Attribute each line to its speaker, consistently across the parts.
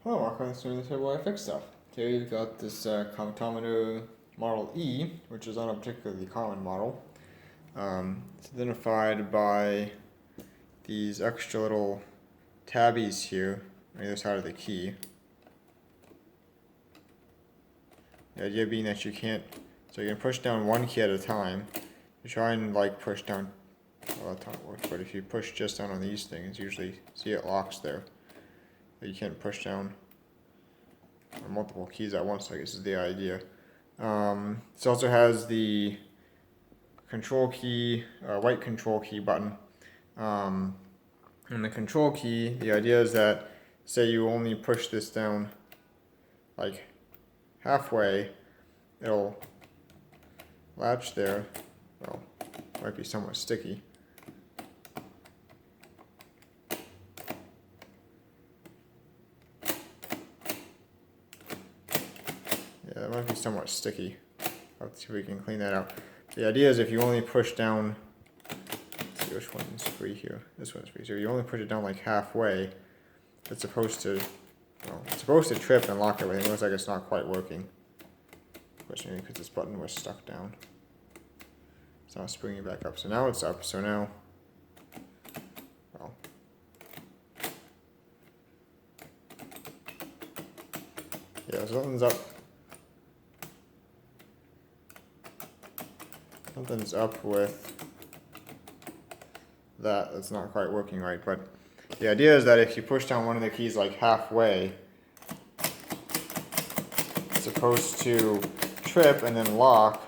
Speaker 1: Hello, welcome to the Table I Fix Stuff. Today we've got this Comptometer Model E, which is not a particularly common model. It's identified by these extra little tabbies here on either side of the key. The idea being that you can't, so you can push down one key at a time. You try and push down, well that's how it works, but if you push just down on these things, usually, see it locks there. But you can't push down multiple keys at once, I guess is the idea. This also has the control key, white control key button. And the control key, the idea is that, say you only push this down like halfway, it'll latch there. Well, might be somewhat sticky. Yeah, that might be somewhat sticky. Let's see if we can clean that out. The idea is if you only push down, let's see which one's free here. This one's free. So if you only push it down like halfway, it's supposed to, well, it's supposed to trip and lock everything. It looks like it's not quite working. Of course, maybe because this button was stuck down. It's not springing back up. So now it's up. So now, well, yeah, so something's up. Something's up with that. That's not quite working right. But the idea is that if you push down one of the keys like halfway, it's supposed to trip and then lock,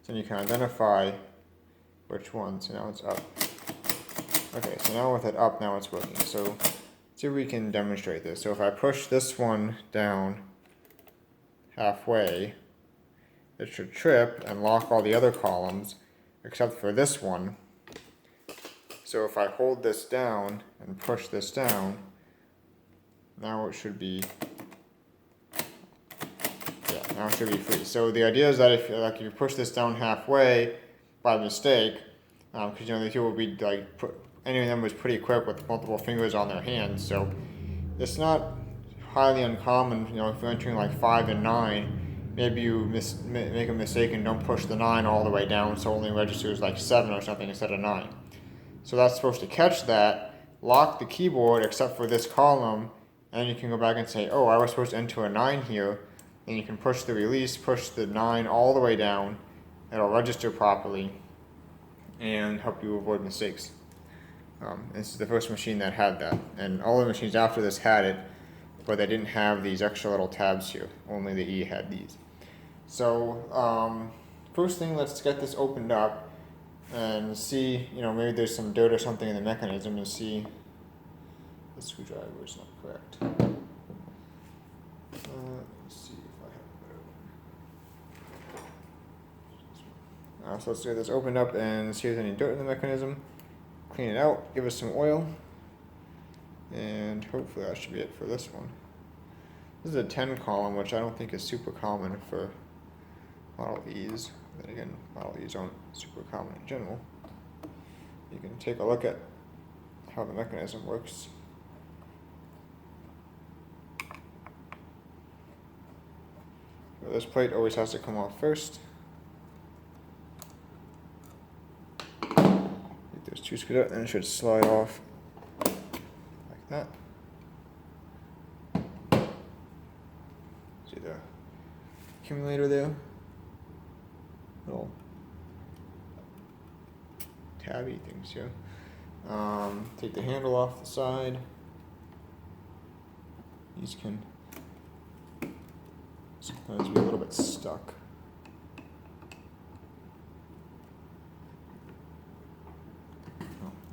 Speaker 1: so you can identify which one. So now it's up. Okay, so now with it up, now it's working. So let's see if we can demonstrate this. So if I push this one down halfway, it should trip and lock all the other columns except for this one. So if I hold this down and push this down, now it should be, yeah, now it should be free. So the idea is that if you push this down halfway by mistake, because the people will be any of them was pretty quick with multiple fingers on their hands, so it's not highly uncommon. If you're entering like 5 and 9, maybe you make a mistake and don't push the 9 all the way down, so only registers like 7 or something instead of 9. So that's supposed to catch that, lock the keyboard except for this column, and then you can go back and say, oh, I was supposed to enter a 9 here, and you can push the release, push the 9 all the way down, it'll register properly, and help you avoid mistakes. This is the first machine that had that, and all the machines after this had it, but they didn't have these extra little tabs here. Only the E had these. So first thing, let's get this opened up and see, maybe there's some dirt or something in the mechanism, and see the screwdriver is not correct. Let's see if I have a better one. So let's get this opened up and see if there's any dirt in the mechanism. Clean it out, give us some oil, and hopefully that should be it for this one. This is a 10 column, which I don't think is super common for Model E's. Then again, Model E's aren't super common in general. You can take a look at how the mechanism works. So this plate always has to come off first. There's 2 screws out, and it should slide off like that. See the accumulator there? Little tabby things here. Take the handle off the side. These can sometimes be a little bit stuck.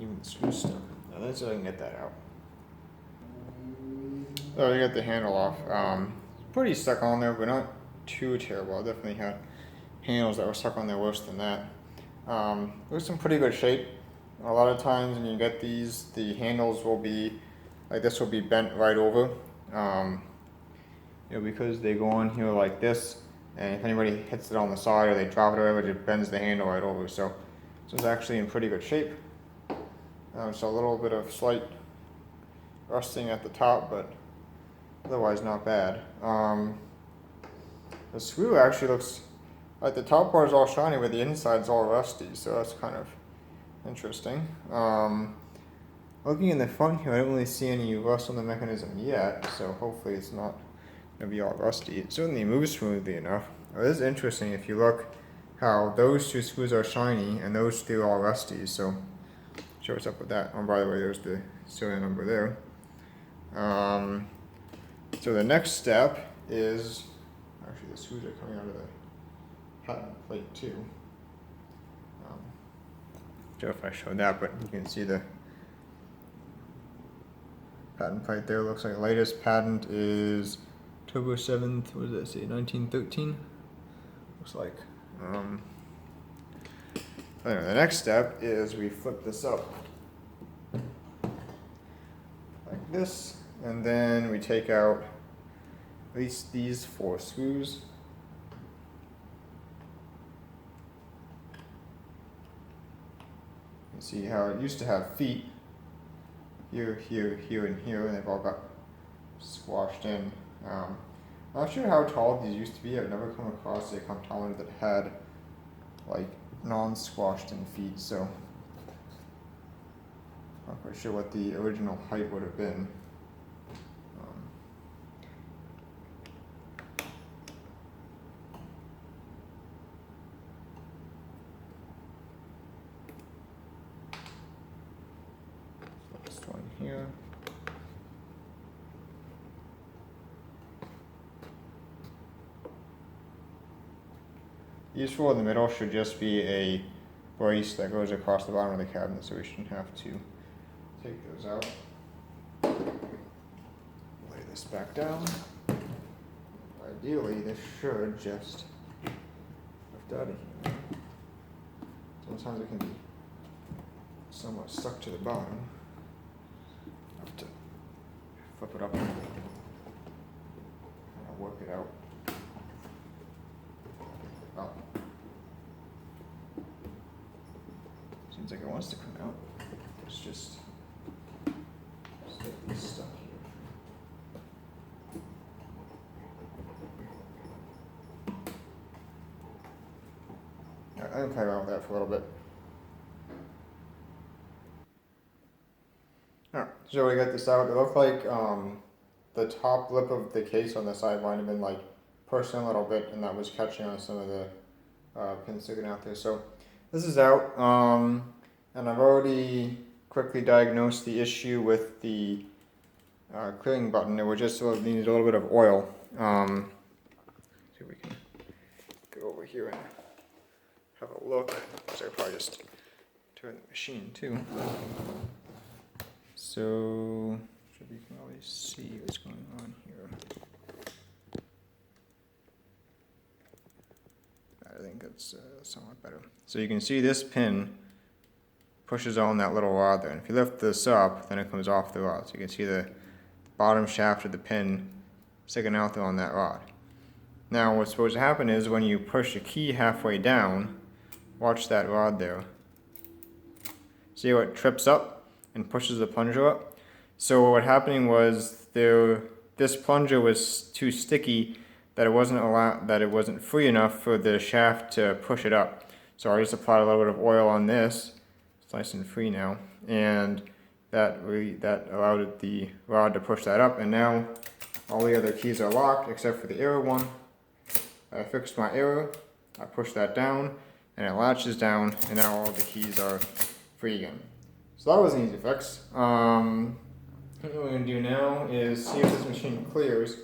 Speaker 1: Even the screw's stuck. Now let's see if I can get that out. Oh, I got the handle off. Pretty stuck on there, but not too terrible. I definitely had handles that were stuck on there worse than that. It was in pretty good shape. A lot of times when you get these, the handles will be, like this will be bent right over. Because they go on here like this, and if anybody hits it on the side or they drop it or whatever, it bends the handle right over. So it's actually in pretty good shape. So a little bit of slight rusting at the top, but otherwise not bad. The screw actually looks like the top part is all shiny, but the inside's all rusty, so that's kind of interesting. Looking in the front here, I don't really see any rust on the mechanism yet, so hopefully it's not going to be all rusty. It certainly moves smoothly enough. It is interesting if you look how those two screws are shiny and those two are all rusty, so show what's up with that. Oh, by the way, there's the serial number there. So the next step is, actually the screws are coming out of the patent plate too. Not sure if I showed that, but you can see the patent plate there. Looks like the latest patent is October 7th, what does that say, 1913? Looks like. Anyway, the next step is we flip this up like this, and then we take out at least these 4 screws. You can see how it used to have feet here, here, here, and here, and they've all got squashed in. Not sure how tall these used to be. I've never come across a comptometer that had like non-squashed in feet, so not quite sure what the original height would have been. This one here. These 4 in the middle should just be a brace that goes across the bottom of the cabinet, so we shouldn't have to take those out. Lay this back down. Ideally, this should just lift out of here. Sometimes it can be somewhat stuck to the bottom. I have to flip it up and work it out. Oh. Seems like it wants to come out. It's just stuck here. I can play around with that for a little bit. Alright, so we got this out. It looked like the top lip of the case on the side might have been like pushed in a little bit, and that was catching on some of the pins sticking out there. So this is out, and I've already quickly diagnosed the issue with the clearing button. It would just needed a little bit of oil. See if we can go over here and have a look. So I could probably just turn the machine too. So we can always see what's going on here. I think it's somewhat better. So you can see this pin pushes on that little rod there. And if you lift this up, then it comes off the rod. So you can see the bottom shaft of the pin sticking out there on that rod. Now what's supposed to happen is when you push the key halfway down, watch that rod there. See how it trips up and pushes the plunger up? So what happening was this plunger was too sticky that it wasn't free enough for the shaft to push it up. So I just applied a little bit of oil on this. It's nice and free now, and that allowed the rod to push that up. And now all the other keys are locked except for the error one. I fixed my error. I pushed that down, and it latches down, and now all the keys are free again. So that was an easy fix. What we're going to do now is see if this machine clears.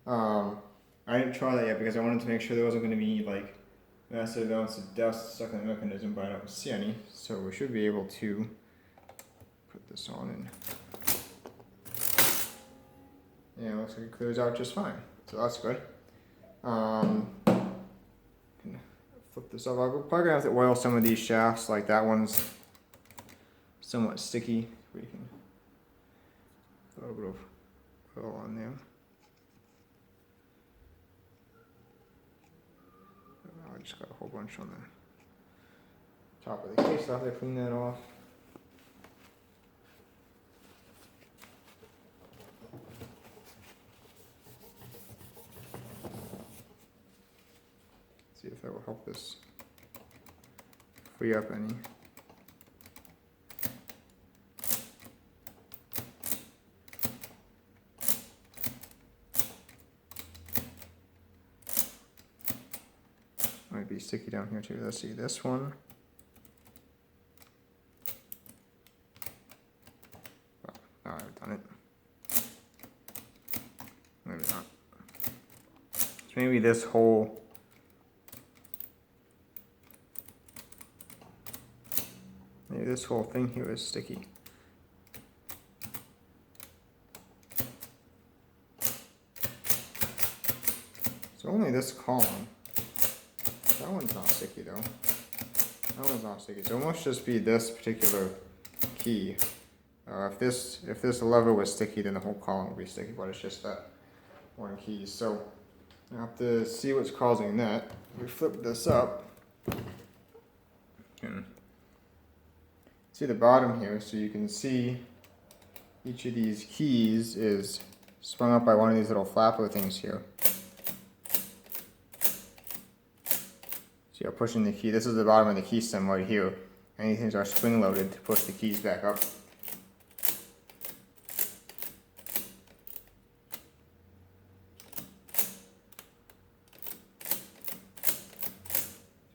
Speaker 1: I didn't try that yet because I wanted to make sure there wasn't going to be like massive amounts of dust stuck in the mechanism, but I don't see any. So we should be able to put this on, and yeah, it looks like it clears out just fine. So that's good. Flip this up. I'm probably going to have to oil some of these shafts, like that one's somewhat sticky. We can put a little bit of oil on there. I just got a whole bunch on the top of the case. I'll have to clean that off. See if that will help this free up any. Might be sticky down here too. Let's see this one. Oh, now I've done it. Maybe not. So maybe this whole thing here is sticky. So only this column. That one's not sticky though. That one's not sticky. So it must just be this particular key. If this lever was sticky, then the whole column would be sticky, but it's just that one key. So I have to see what's causing that. We flip this up. See the bottom here, so you can see each of these keys is sprung up by one of these little flapper things here. So you're pushing the key. This is the bottom of the key stem right here. And these things are spring loaded to push the keys back up.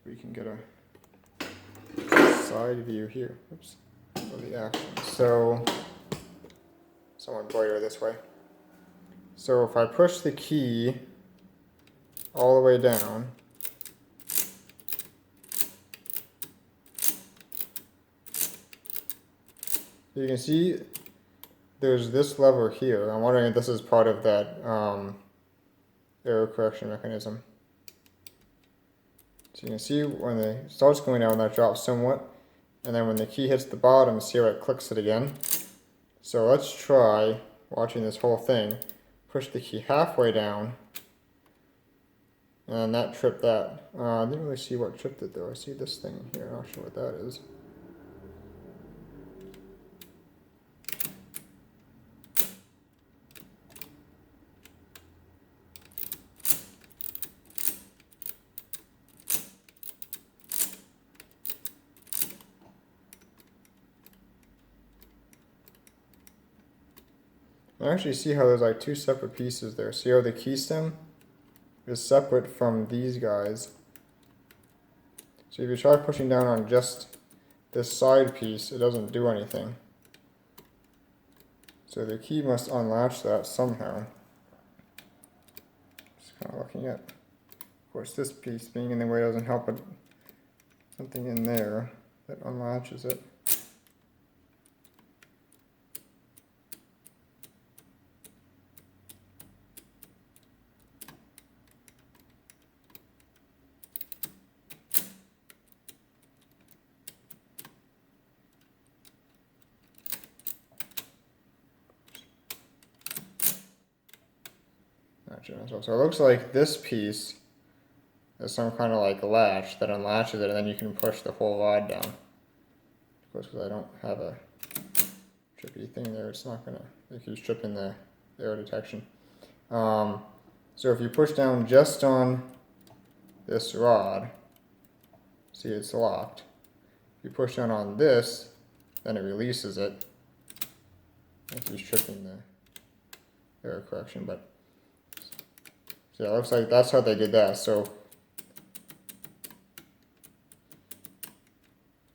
Speaker 1: We can get a side view here. Oops. Of the action. So somewhat brighter this way. So if I push the key all the way down, you can see there's this lever here. I'm wondering if this is part of that error correction mechanism. So you can see when it starts going down, that drops somewhat. And then when the key hits the bottom, see how it clicks it again. So let's try watching this whole thing. Push the key halfway down. And that tripped that. I didn't really see what tripped it though. I see this thing here. I'm not sure what that is. I actually see how there's like two separate pieces there. See how the key stem is separate from these guys. So if you try pushing down on just this side piece, it doesn't do anything. So the key must unlatch that somehow. Just kind of looking at, of course, this piece being in the way doesn't help, but something in there that unlatches it. So it looks like this piece is some kind of like latch that unlatches it, and then you can push the whole rod down. Of course, because I don't have a trippy thing there, it's not gonna, it keeps tripping the error detection. So if you push down just on this rod, see it's locked. If you push down on this, then it releases it. It keeps tripping the error correction, but yeah, it looks like that's how they did that. So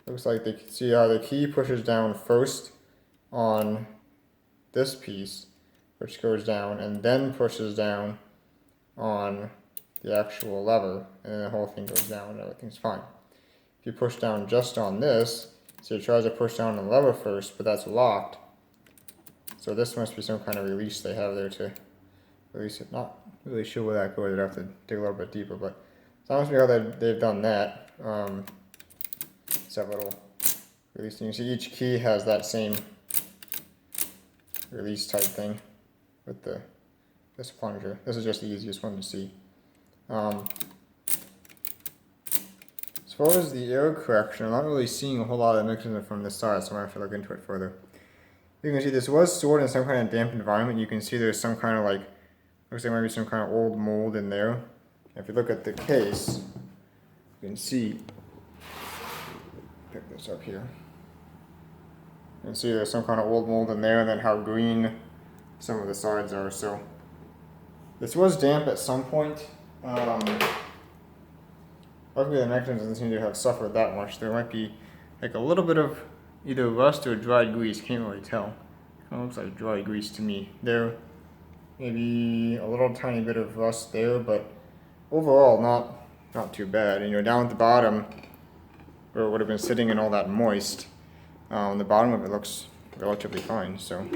Speaker 1: looks like they see how the key pushes down first on this piece, which goes down, and then pushes down on the actual lever, and then the whole thing goes down and everything's fine. If you push down just on this, so it tries to push down on the lever first, but that's locked. So this must be some kind of release they have there to release it. Not really sure where that goes. I'd have to dig a little bit deeper, but that must be how they've done that. It's that little release thing. You see each key has that same release type thing with this plunger. This is just the easiest one to see. As far as the error correction, I'm not really seeing a whole lot of the mechanism from this side, so I'm going to have to look into it further. You can see this was stored in some kind of damp environment. You can see there's some kind of like, looks like maybe some kind of old mold in there. If you look at the case, You can see, pick this up here. You can see there's some kind of old mold in there, and then how green some of the sides are. So this was damp at some point. Luckily the mechanism doesn't seem to have suffered that much. There might be like a little bit of either rust or dried grease, can't really tell. It looks like dry grease to me. There maybe a little tiny bit of rust there, but overall not too bad. And down at the bottom, where it would have been sitting in all that moist, the bottom of it looks relatively fine. So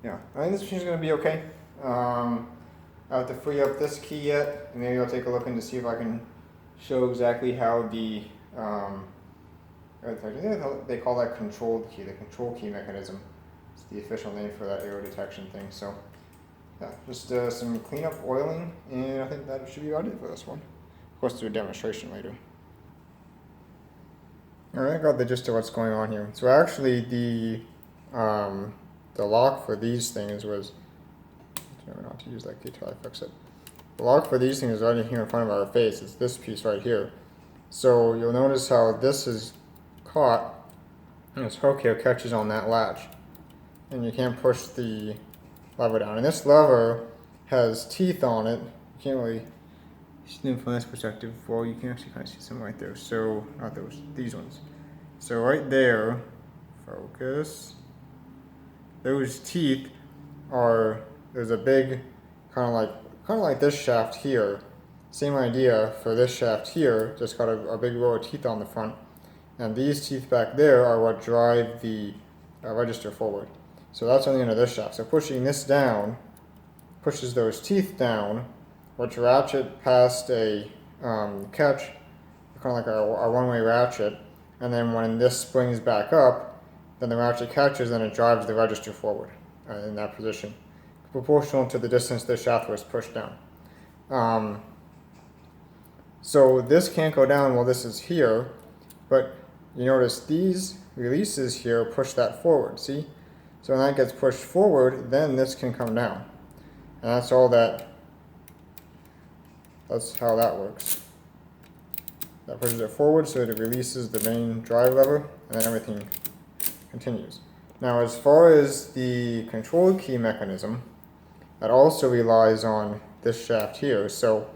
Speaker 1: yeah, I think this machine's gonna be okay. I have to free up this key yet, and maybe I'll take a look in to see if I can show exactly how the they call that controlled key, the control key mechanism. It's the official name for that error detection thing. So yeah, just some cleanup oiling, and I think that should be about it for this one. Of course, do a demonstration later. Alright, I got the gist of what's going on here. So actually the lock for these things was, remember not to use that key till I fix it. The lock for these things is right here in front of our face. It's this piece right here. So you'll notice how this is caught, and this hook here catches on that latch. And you can't push the lever down. And this lever has teeth on it. You can't really see them from this perspective. Well, you can actually kind of see some right there. So, not those, these ones. So right there, focus, those teeth are, there's a big, kind of like this shaft here. Same idea for this shaft here, just got a big row of teeth on the front. And these teeth back there are what drive the register forward. So that's on the end of this shaft. So pushing this down pushes those teeth down, which ratchet past a catch, kind of like a one-way ratchet. And then when this springs back up, then the ratchet catches and it drives the register forward in that position, proportional to the distance the shaft was pushed down. So this can't go down while this is here, but you notice these releases here push that forward, see? So when that gets pushed forward, then this can come down. And that's how that works. That pushes it forward so that it releases the main drive lever, and then everything continues. Now as far as the control key mechanism, that also relies on this shaft here. So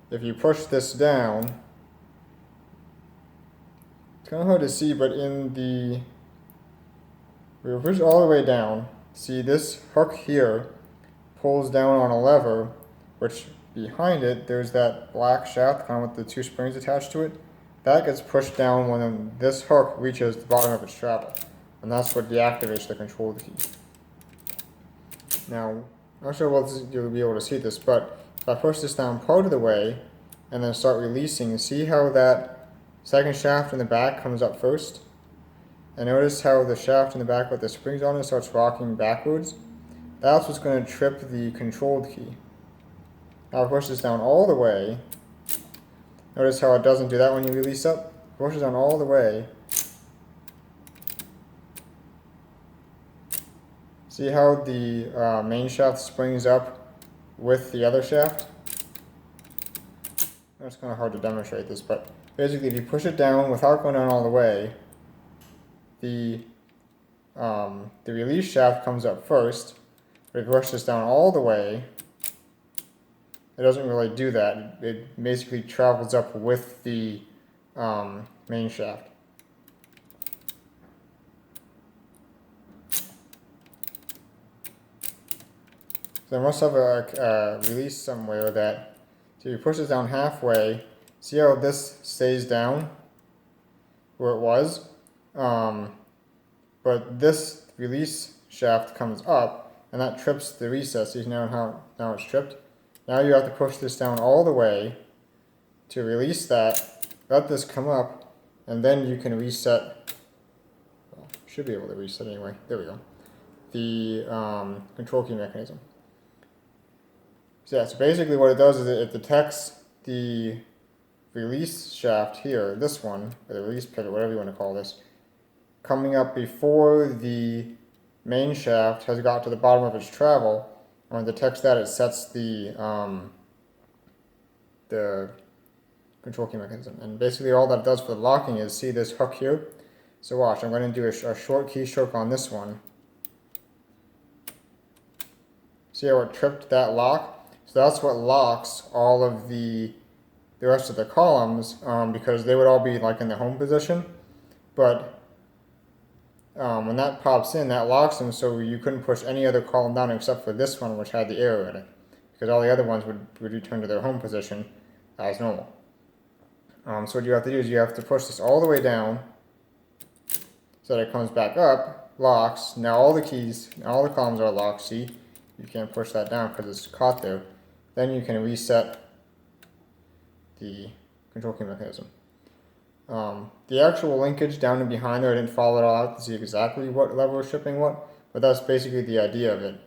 Speaker 1: if you push this down, it's kind of hard to see, but we push it all the way down. See, this hook here pulls down on a lever, which behind it, there's that black shaft, kind of with the two springs attached to it. That gets pushed down when this hook reaches the bottom of its travel. And that's what deactivates the control key. Now, I'm not sure you'll be able to see this, but if I push this down part of the way and then start releasing, see how that second shaft in the back comes up first? And notice how the shaft in the back with the springs on it starts rocking backwards? That's what's going to trip the controlled key. Now push this down all the way. Notice how it doesn't do that when you release up? Push it down all the way. See how the main shaft springs up with the other shaft? It's kind of hard to demonstrate this, but basically if you push it down without going down all the way, the release shaft comes up first. But if you push this down all the way, it doesn't really do that. It basically travels up with the main shaft. So I must have a release somewhere that, so you push it down halfway, see how this stays down where it was? But this release shaft comes up, and that trips the recess. See now how it's tripped? Now you have to push this down all the way to release that, let this come up, and then you can reset, well, should be able to reset anyway, there we go, the control key mechanism. So yeah, so basically what it does is it detects the release shaft here, this one, or the release pivot, whatever you want to call this, coming up before the main shaft has got to the bottom of its travel. When it detects that, it sets the the control key mechanism. And basically all that does for the locking is, see this hook here? So watch, I'm going to do a short keystroke on this one. See how it tripped that lock? So that's what locks all of the rest of the columns, because they would all be like in the home position. But when that pops in, that locks them, so you couldn't push any other column down except for this one, which had the arrow in it, because all the other ones would return to their home position as normal. So what you have to do is you have to push this all the way down so that it comes back up, locks. Now all the keys, all the columns are locked. See, you can't push that down because it's caught there. Then you can reset the control key mechanism. The actual linkage down and behind there, I didn't follow it all out to see exactly what level is shipping what, but that's basically the idea of it.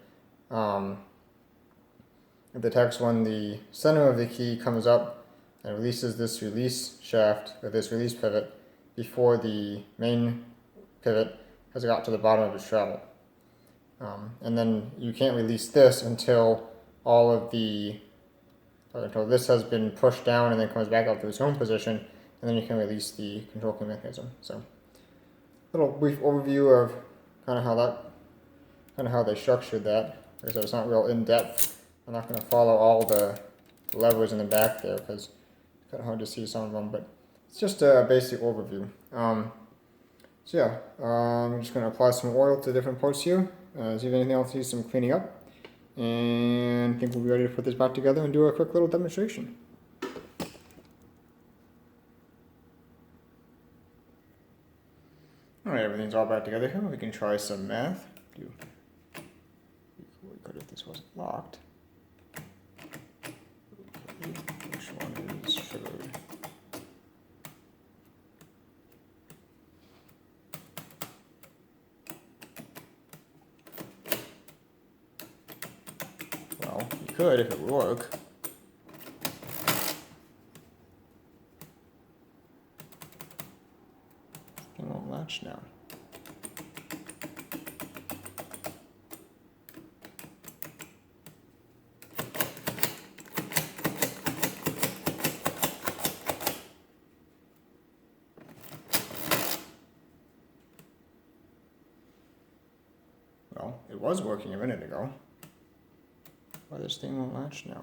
Speaker 1: The text, when the center of the key comes up and releases this release shaft, or this release pivot, before the main pivot has got to the bottom of its travel. And then you can't release this until until this has been pushed down and then comes back up to its home position, and then you can release the control key mechanism. So, little brief overview of kind of how they structured that. Like I said, it's not real in depth. I'm not going to follow all the levers in the back there because it's kind of hard to see some of them, but it's just a basic overview. So yeah, I'm just going to apply some oil to different parts here. See if anything else needs some cleaning up. And I think we'll be ready to put this back together and do a quick little demonstration. Alright, everything's all back together here. We can try some math. We could if this wasn't locked. Okay, which one is sugar? Well, you could if it would work. It won't latch now. Well, it was working a minute ago. Why this thing won't latch now?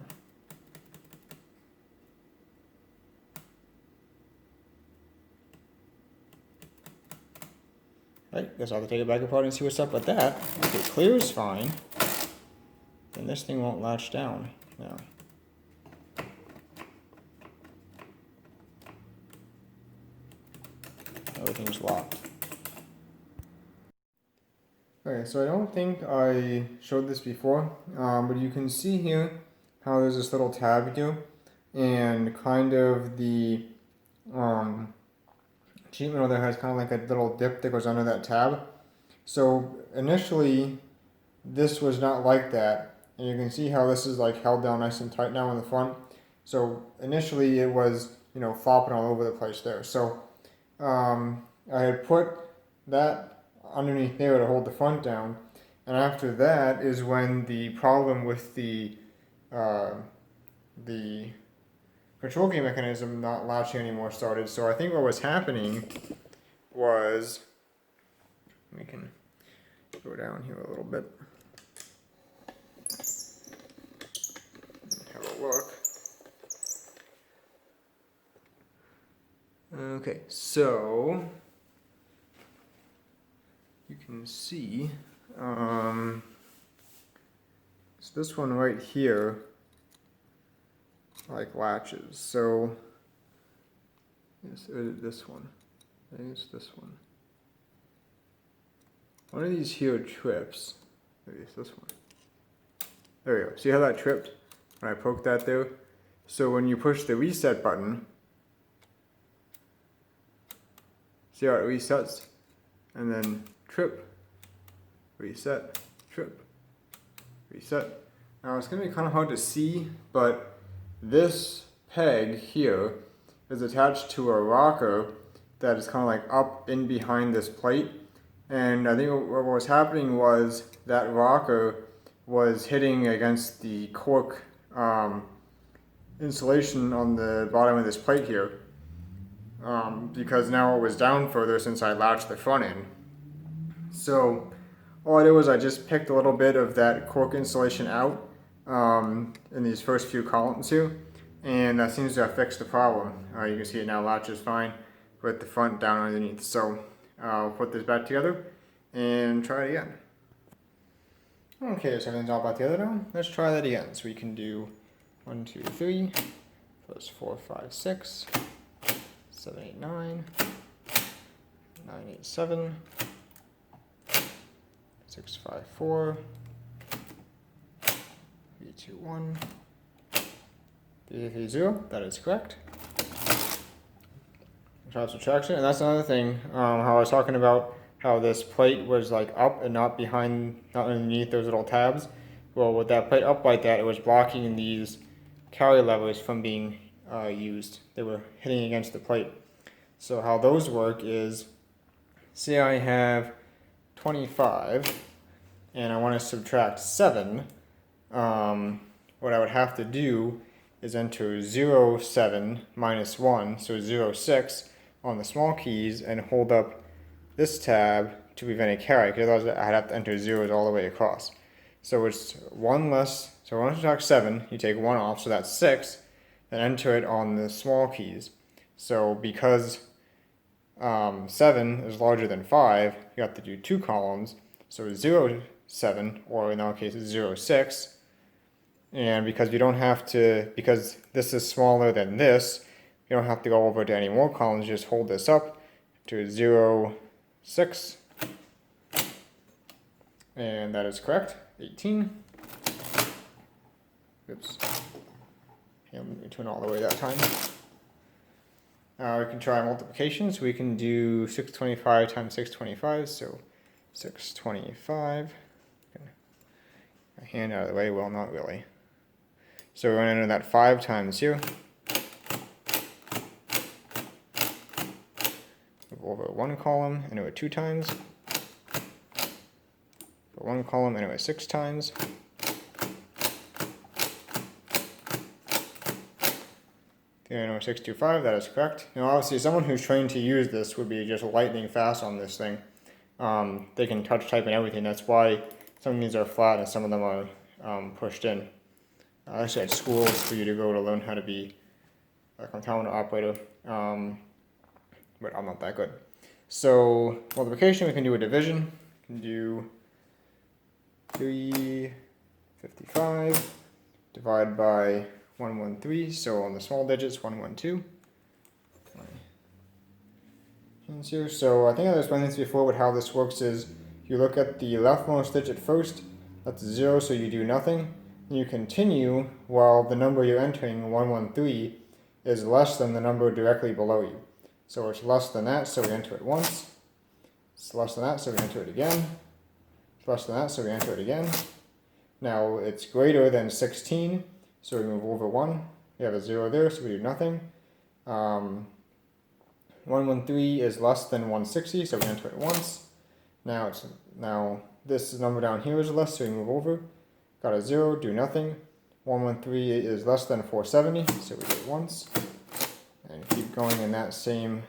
Speaker 1: Right, guess I'll have to take it back apart and see what's up with that. If it clears fine, then this thing won't latch down now. Everything's locked. Okay, so I don't think I showed this before, but you can see here how there's this little tab here, and kind of the sheet metal there has kind of like a little dip that goes under that tab. So initially, this was not like that, and you can see how this is like held down nice and tight now in the front. So initially it was, you know, flopping all over the place there. So I had put that underneath there to hold the front down, and after that is when the problem with the control key mechanism not latching anymore started. So I think what was happening was, we can go down here a little bit, have a look. Okay, so you can see it's this one right here, like latches. So yes, this one. I think it's this one. One of these here trips. Maybe it's this one. There we go. See how that tripped when I poked that there? So when you push the reset button, see how it resets? And then trip, reset, trip, reset. Now it's going to be kind of hard to see, but this peg here is attached to a rocker that is kind of like up in behind this plate. And I think what was happening was that rocker was hitting against the cork. insulation on the bottom of this plate here, because now it was down further since I latched the front in. So all I did was I just picked a little bit of that cork insulation out in these first few columns here, and that seems to have fixed the problem. You can see it now latches fine with the front down underneath. So I'll put this back together and try it again. Okay, so everything's all back together now. Let's try that again. So we can do 1, 2, 3, plus 4, 5, 6, 7, 8, 9, 9, 8, 7, 6, 5, 4, 3, 2, 1, 3, 3, 0. That is correct. Try subtraction, and that's another thing. How I was talking about how this plate was like up and not behind, not underneath those little tabs. Well, with that plate up like that, it was blocking these carry levers from being used. They were hitting against the plate. So how those work is, say I have 25 and I want to subtract 7, what I would have to do is enter 0, 7, minus 1, so 0, 6 on the small keys and hold up this tab to prevent a carry, because otherwise I'd have to enter zeros all the way across. So it's 1 less, so when I subtract 7, you take 1 off, so that's 6, then enter it on the small keys. So because 7 is larger than 5, you have to do 2 columns, so 0, 7, or in our case 0, 6, and because you don't have to, because this is smaller than this, you don't have to go over to any more columns, just hold this up to 0, 6, and that is correct, 18. Oops, let me turn all the way that time. We can try multiplication, so we can do 625 times 625, so 625. My hand out of the way, well, not really. So we're going to enter that 5 times here. Move over 1 column, enter it 2 times. For 1 column, enter it 6 times. Enter 625, that is correct. Now obviously someone who's trained to use this would be just lightning fast on this thing. They can touch type and everything. That's why some of these are flat and some of them are pushed in. Actually, at schools for you to go to learn how to be a comptometer operator, but I'm not that good. So multiplication, we can do a division. We can do 355 divided by 113. So on the small digits, 112. Here. So I think I've explained this before, but how this works is you look at the leftmost digit first. That's 0, so you do nothing. You continue while the number you're entering, 113, is less than the number directly below you. So it's less than that, so we enter it once. It's less than that, so we enter it again. It's less than that, so we enter it again. Now it's greater than 16, so we move over 1. We have a 0 there, so we do nothing. 113 is less than 160, so we enter it once. Now this number down here is less, so we move over. Got a 0, do nothing. 113 is less than 470, so we do it once. And keep going in that same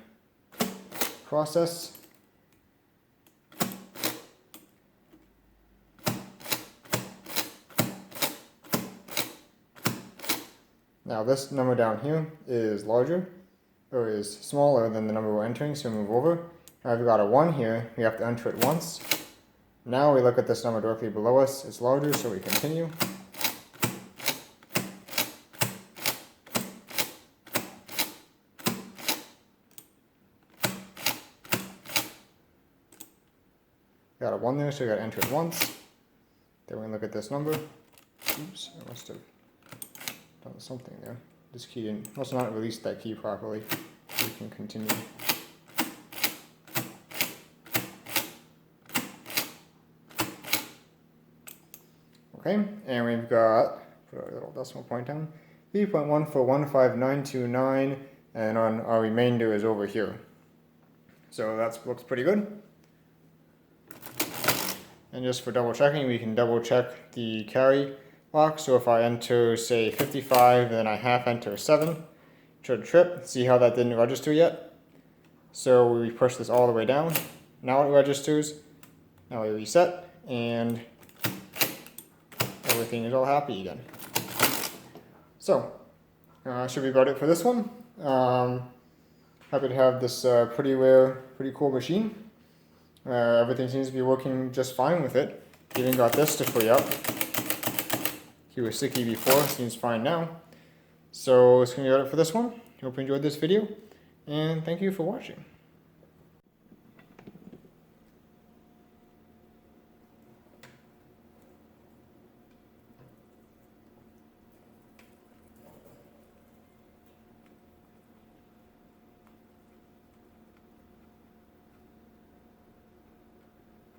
Speaker 1: process. Now this number down here is larger, or is smaller than the number we're entering, so we move over. Now we've got a 1 here, we have to enter it once. Now we look at this number directly below us, it's larger, so we continue. Got a 1 there, so we got to enter it once. Then we look at this number. Oops, I must have done something there. This key must not release that key properly. We can continue. Okay, and we've got, put our little decimal point down, 3.141599, and our remainder is over here. So that looks pretty good. And just for double checking, we can double check the carry lock. So if I enter, say, 55 and then I half enter 7, it should trip. See how that didn't register yet? So we push this all the way down. Now it registers. Now we reset, and everything is all happy again. So, should be about it for this one. Happy to have this pretty rare, pretty cool machine. Everything seems to be working just fine with it. Even got this to free up. He was sticky before, seems fine now. So it's going to be about it for this one. Hope you enjoyed this video, and thank you for watching.